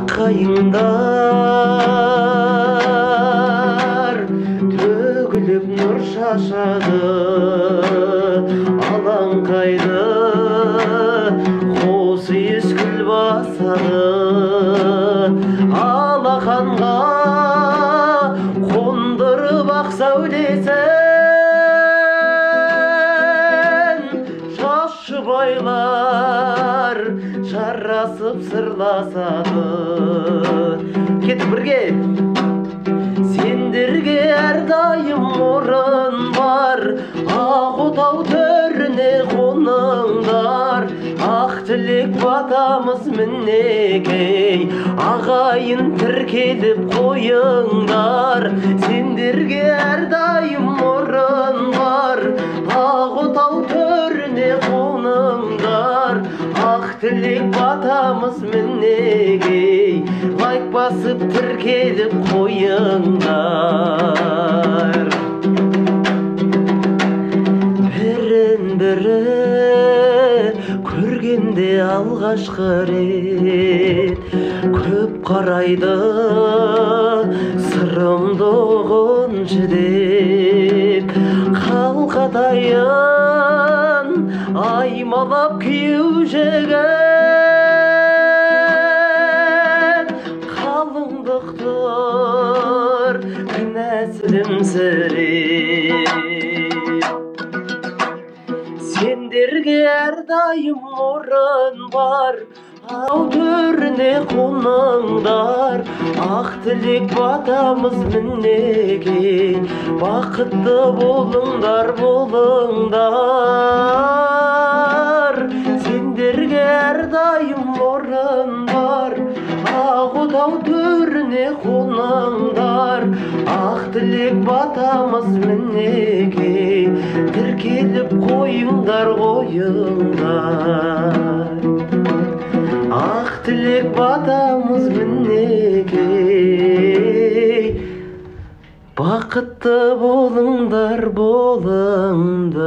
Аққайыңдар төгіліп нұр шашады, алаңқайды қос иіс күл басады. Алақанға қондырып ақ сәулесін, жас жұбайлар жарасып сырласады. Кетіп бірге! Сендерге әрдайым орын бар, ақ отау төріне қоныңдар. Ақ тілек батамыз мінекей, ағайын тіркеліп қойыңдар. Сендерге әрдайым орын бар, ақ отау төріне қоныңдар. Ақ тілек батамыз мінекей, лайк басып тіркеліп қойыңдар. Бірін-бірі көргенде алғашқы рет, көп қарайды сырымды ұғыншы деп. Қалқатайын аймалап күйеу жігіт, қалыңдықтыр кінәсілімсіреп. Сендерге әрдайым орын бар, ау төріне қоныңдар. Ақ тілек батамыз мінекей, бақытты болыңдар, болыңдар. Сендерге әрдайым орын бар, ақ отау төріне қоныңдар. Ақ тілек батамыз мінекей, тіркеліп қойыңдар, қойыңдар. Ақ тілек батамыз мінекей, бақытты болыңдар, болыңдар.